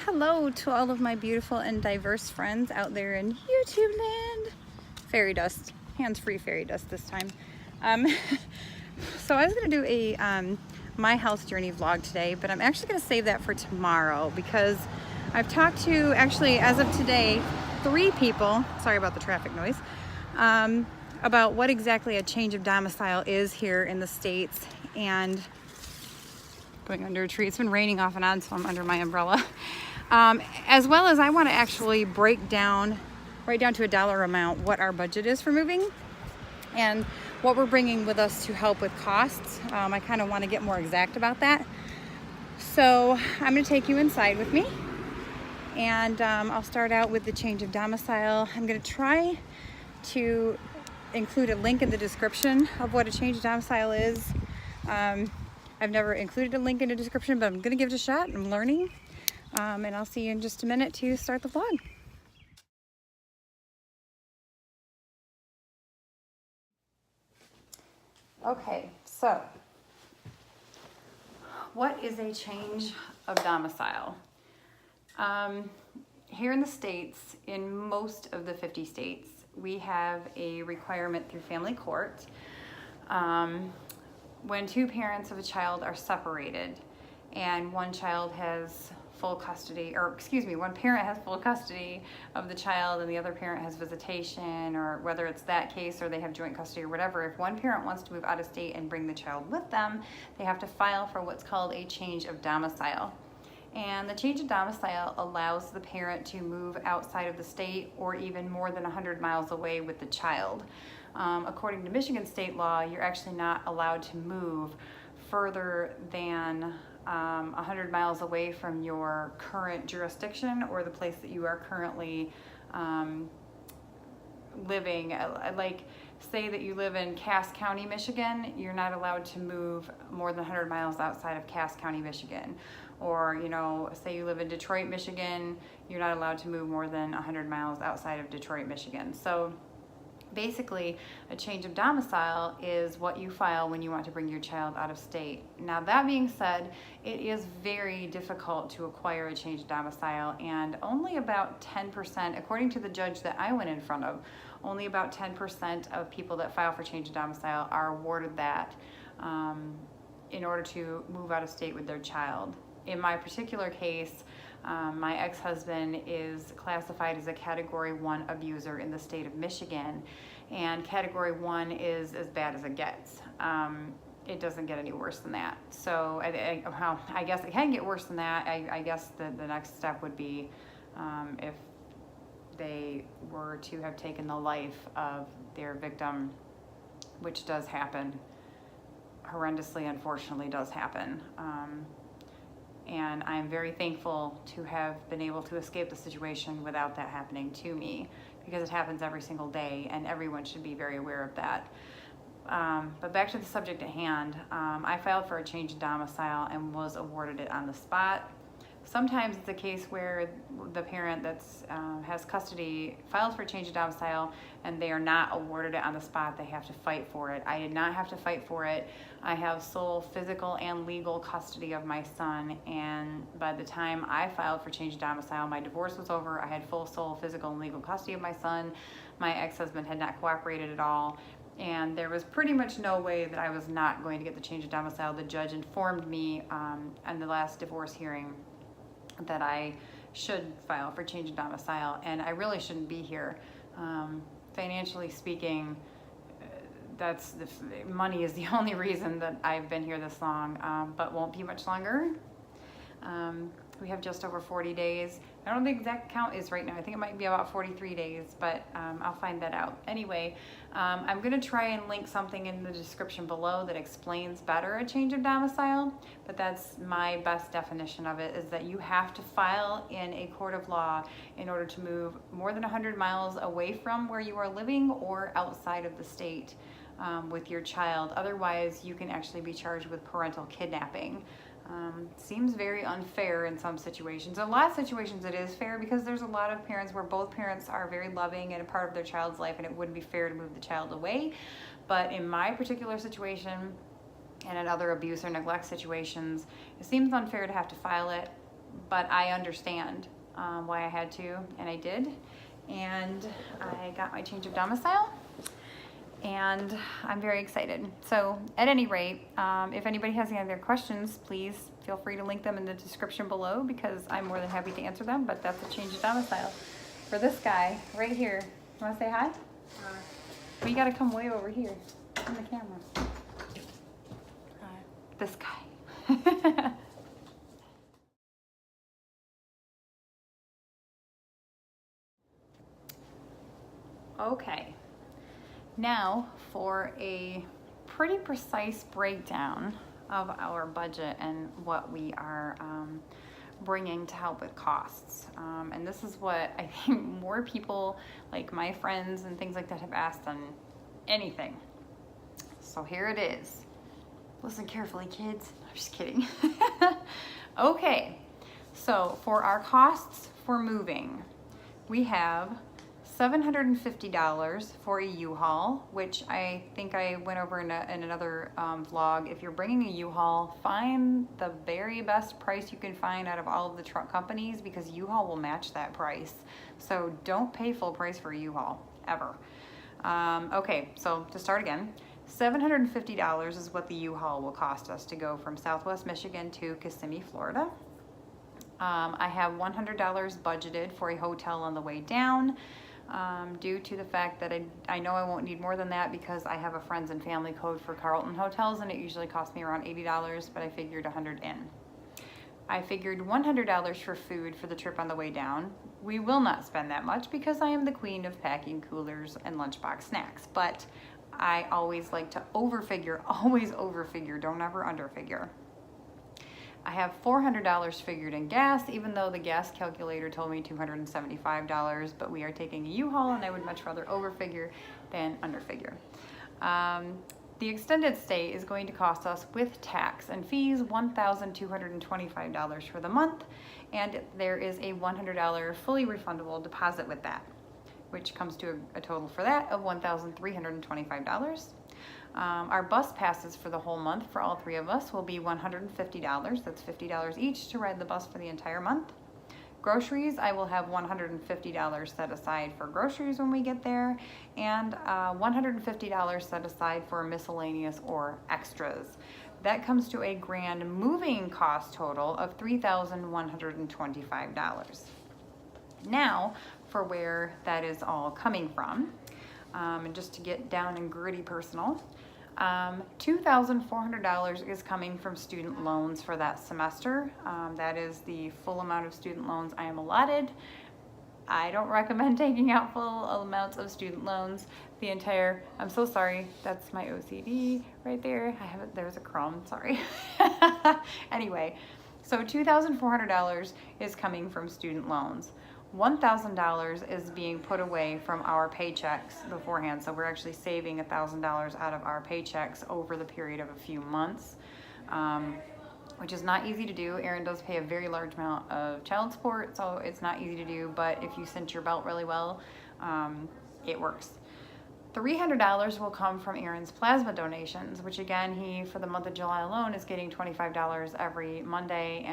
Hello to all of my beautiful and diverse friends out there in YouTube land. Fairy dust, hands-free fairy dust this time. Um, so I was gonna do a my house journey vlog today, but I'm actually gonna save that for tomorrow because I've talked to, actually as of today, 3 people, sorry about the traffic noise, about what exactly a change of domicile is here in the States. And going under a tree, it's been raining off and on, so I'm under my umbrella. As well as I want to actually write down to a dollar amount what our budget is for moving and what we're bringing with us to help with costs. I kind of want to get more exact about that. So I'm going to take you inside with me, and I'll start out with the change of domicile. I'm going to try to include a link in the description of what a change of domicile is. I've never included a link in the description, but I'm going to give it a shot. I'm learning. And I'll see you in just a minute to start the vlog. Okay, so what is a change of domicile? Here in the States, in most of the 50 states, we have a requirement through family court. When 2 parents of a child are separated and one child has full custody, or excuse me, one parent has full custody of the child and the other parent has visitation, or whether it's that case or they have joint custody or whatever, if one parent wants to move out of state and bring the child with them, they have to file for what's called a change of domicile. And the change of domicile allows the parent to move outside of the state or even more than 100 miles away with the child. According to Michigan state law, you're actually not allowed to move further than 100 miles away from your current jurisdiction or the place that you are currently living. Like, say that you live in Cass County, Michigan, you're not allowed to move more than 100 miles outside of Cass County, Michigan. Or, you know, say you live in Detroit, Michigan, you're not allowed to move more than 100 miles outside of Detroit, Michigan. So basically, a change of domicile is what you file when you want to bring your child out of state. Now, that being said, it is very difficult to acquire a change of domicile, and only about 10%, according to the judge that I went in front of, only about 10% of people that file for change of domicile are awarded that in order to move out of state with their child. In my particular case, my ex-husband is classified as a Category 1 abuser in the state of Michigan, and Category 1 is as bad as it gets. It doesn't get any worse than that. So I guess it can get worse than that. I guess the next step would be if they were to have taken the life of their victim, which does happen, horrendously, unfortunately does happen. And I'm very thankful to have been able to escape the situation without that happening to me, because it happens every single day and everyone should be very aware of that. But back to the subject at hand, I filed for a change of domicile and was awarded it on the spot. Sometimes it's a case where the parent that has custody files for a change of domicile and they are not awarded it on the spot. They have to fight for it. I did not have to fight for it. I have sole physical and legal custody of my son, and by the time I filed for change of domicile, my divorce was over. I had full sole physical and legal custody of my son. My ex-husband had not cooperated at all, and there was pretty much no way that I was not going to get the change of domicile. The judge informed me on the last divorce hearing that I should file for change of domicile, and I really shouldn't be here. Financially speaking, money is the only reason that I've been here this long, but won't be much longer. We have just over 40 days. I don't know the exact count is right now. I think it might be about 43 days, but I'll find that out. Anyway, I'm going to try and link something in the description below that explains better a change of domicile, but that's my best definition of it, is that you have to file in a court of law in order to move more than 100 miles away from where you are living or outside of the state with your child. Otherwise, you can actually be charged with parental kidnapping. Seems very unfair in some situations. In a lot of situations it is fair, because there's a lot of parents where both parents are very loving and a part of their child's life, and it wouldn't be fair to move the child away. But in my particular situation and in other abuse or neglect situations, it seems unfair to have to file it. but I understand why I had to, and I did. And I got my change of domicile, and I'm very excited. So at any rate, if anybody has any other questions, please feel free to link them in the description below, because I'm more than happy to answer them. But that's a change of domicile for this guy right here. You want to say hi? Well, you got to come way over here in the camera. This guy. Okay, now for a pretty precise breakdown of our budget and what we are bringing to help with costs. And this is what I think more people, like my friends and things like that, have asked on anything. So here it is. Listen carefully, kids. I'm just kidding. Okay, so for our costs for moving, we have $750 for a U-Haul, which I think I went over in another vlog. If you're bringing a U-Haul, find the very best price you can find out of all of the truck companies, because U-Haul will match that price. So don't pay full price for a U-Haul, ever. Okay, so to start again, $750 is what the U-Haul will cost us to go from Southwest Michigan to Kissimmee, Florida. I have $100 budgeted for a hotel on the way down. Due to the fact that I know I won't need more than that, because I have a friends and family code for Carlton hotels, and it usually costs me around $80, but I figured $100 in. I figured $100 for food for the trip on the way down. We will not spend that much, because I am the queen of packing coolers and lunchbox snacks, but I always like to overfigure, always overfigure, don't ever underfigure. I have $400 figured in gas, even though the gas calculator told me $275, but we are taking a U-Haul, and I would much rather overfigure than underfigure. The extended stay is going to cost us, with tax and fees, $1,225 for the month, and there is a $100 fully refundable deposit with that, which comes to a total for that of $1,325. Our bus passes for the whole month for all three of us will be $150. That's $50 each to ride the bus for the entire month. Groceries, I will have $150 set aside for groceries when we get there, and $150 set aside for miscellaneous or extras. That comes to a grand moving cost total of $3,125. Now, for where that is all coming from, and just to get down and gritty personal, $2,400 is coming from student loans for that semester. That is the full amount of student loans I am allotted. I don't recommend taking out full amounts of student loans. I'm so sorry, that's my OCD right there. I have it, there's a crumb, sorry. Anyway, so $2,400 is coming from student loans. $1,000 is being put away from our paychecks beforehand. So we're actually saving $1,000 out of our paychecks over the period of a few months, which is not easy to do. Aaron does pay a very large amount of child support, so it's not easy to do, but if you cinch your belt really well, it works. $300 will come from Aaron's plasma donations, which again, he, for the month of July alone, is getting $25 every Monday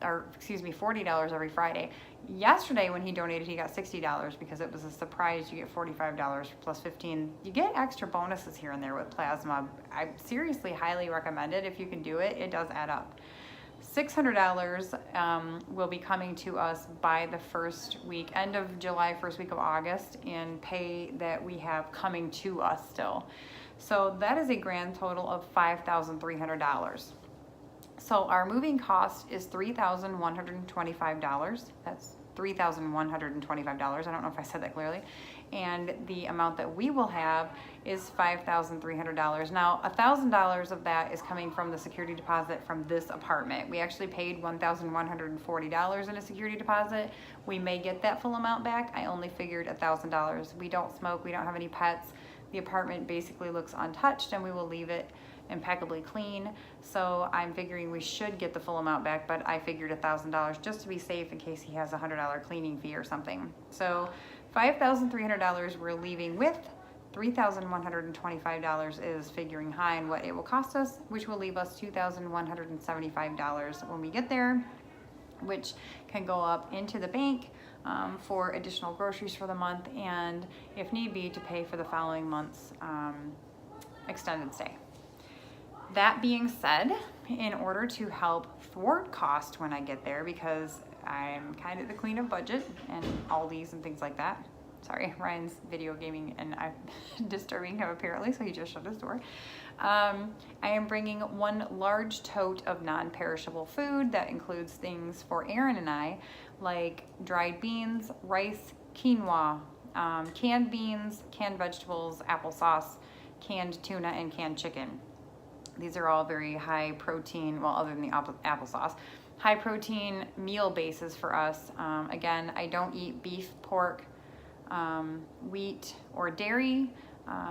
$40 every Friday. Yesterday when he donated, he got $60 because it was a surprise. You get $45 plus $15. You get extra bonuses here and there with plasma. I seriously highly recommend it if you can do it. It does add up. $600 will be coming to us by the first week, end of July, first week of August, in pay that we have coming to us still. So that is a grand total of $5,300. So our moving cost is $3,125. That's $3,125. I don't know if I said that clearly. And the amount that we will have is $5,300. Now, $1,000 of that is coming from the security deposit from this apartment. We actually paid $1,140 in a security deposit. We may get that full amount back. I only figured $1,000. We don't smoke. We don't have any pets. The apartment basically looks untouched, and we will leave it impeccably clean. So I'm figuring we should get the full amount back, but I figured $1,000 just to be safe in case he has a $100 cleaning fee or something. So $5,300 we're leaving with. $3,125 is figuring high in what it will cost us, which will leave us $2,175 when we get there. which can go up into the bank for additional groceries for the month, and if need be, to pay for the following month's extended stay. That being said, in order to help thwart cost when I get there, because I'm kind of the queen of budget and Aldi's and things like that. Sorry, Ryan's video gaming and I'm disturbing him apparently, so he just shut his door. I am bringing one large tote of non-perishable food that includes things for Aaron and I, like dried beans, rice, quinoa, canned beans, canned vegetables, applesauce, canned tuna, and canned chicken. These are all very high protein, well, other than the applesauce, high protein meal bases for us. Again, I don't eat beef, pork, wheat, or dairy.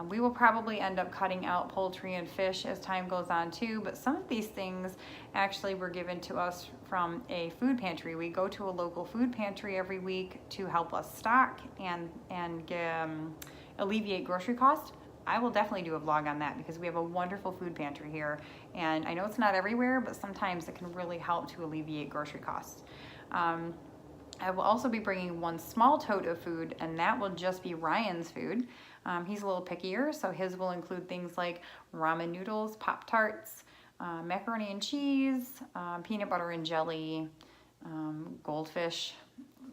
We will probably end up cutting out poultry and fish as time goes on too, but some of these things actually were given to us from a food pantry. We go to a local food pantry every week to help us stock and alleviate grocery costs. I will definitely do a vlog on that because we have a wonderful food pantry here, and I know it's not everywhere, but sometimes it can really help to alleviate grocery costs. I will also be bringing one small tote of food, and that will just be Ryan's food. He's a little pickier, so his will include things like ramen noodles, Pop-Tarts, macaroni and cheese, peanut butter and jelly, goldfish,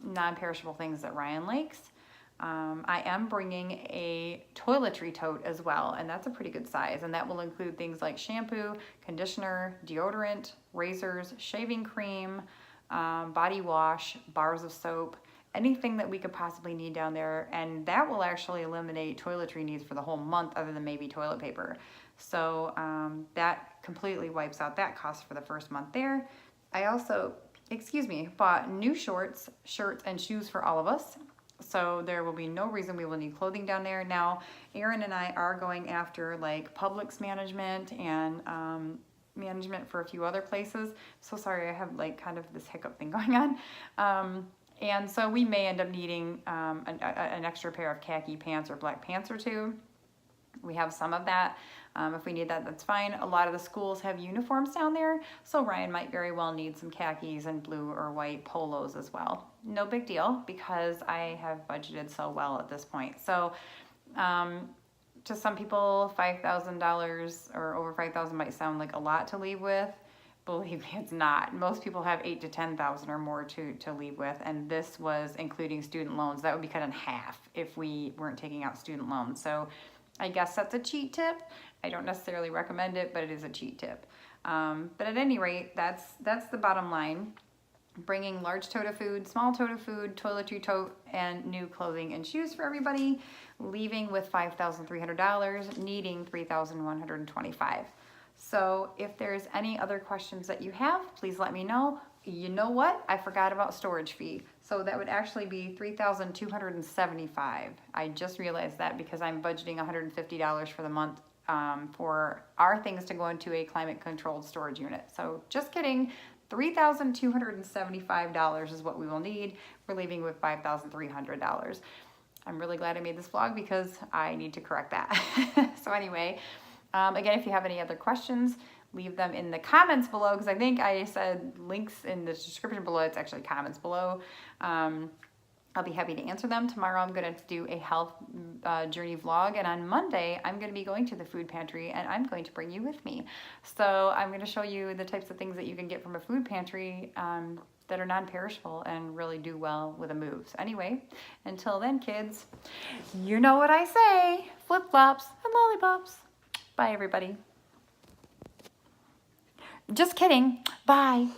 non-perishable things that Ryan likes. I am bringing a toiletry tote as well, and that's a pretty good size, and that will include things like shampoo, conditioner, deodorant, razors, shaving cream, body wash, bars of soap, anything that we could possibly need down there, and that will actually eliminate toiletry needs for the whole month other than maybe toilet paper. So that completely wipes out that cost for the first month there. I also, bought new shirts, and shoes for all of us. So there will be no reason we will need clothing down there. Now, Aaron and I are going after like Publix management and management for a few other places. So sorry, I have like kind of this hiccup thing going on. And so we may end up needing an extra pair of khaki pants or black pants or two. We have some of that. If we need that, that's fine. A lot of the schools have uniforms down there, so Ryan might very well need some khakis and blue or white polos as well. No big deal because I have budgeted so well at this point. So to some people, $5,000 or over $5,000 might sound like a lot to leave with. Believe me, it's not. Most people have $8,000 to $10,000 or more to leave with, and this was including student loans. That would be cut in half if we weren't taking out student loans. So I guess that's a cheat tip. I don't necessarily recommend it, but it is a cheat tip. But at any rate, that's the bottom line. Bringing large tote of food, small tote of food, toiletry tote, and new clothing and shoes for everybody. Leaving with $5,300, needing $3,125. So if there's any other questions that you have, please let me know. You know what? I forgot about storage fee. So that would actually be $3,275. I just realized that because I'm budgeting $150 for the month for our things to go into a climate controlled storage unit. So just kidding. $3,275 is what we will need. We're leaving with $5,300. I'm really glad I made this vlog because I need to correct that. So anyway, again, if you have any other questions, leave them in the comments below, because I think I said links in the description below. It's actually comments below. I'll be happy to answer them. Tomorrow I'm going to do a health journey vlog, and on Monday I'm going to be going to the food pantry, and I'm going to bring you with me. So I'm going to show you the types of things that you can get from a food pantry that are non-perishable and really do well with a move. So anyway, until then, kids, you know what I say, flip-flops and lollipops. Bye, everybody. Just kidding. Bye.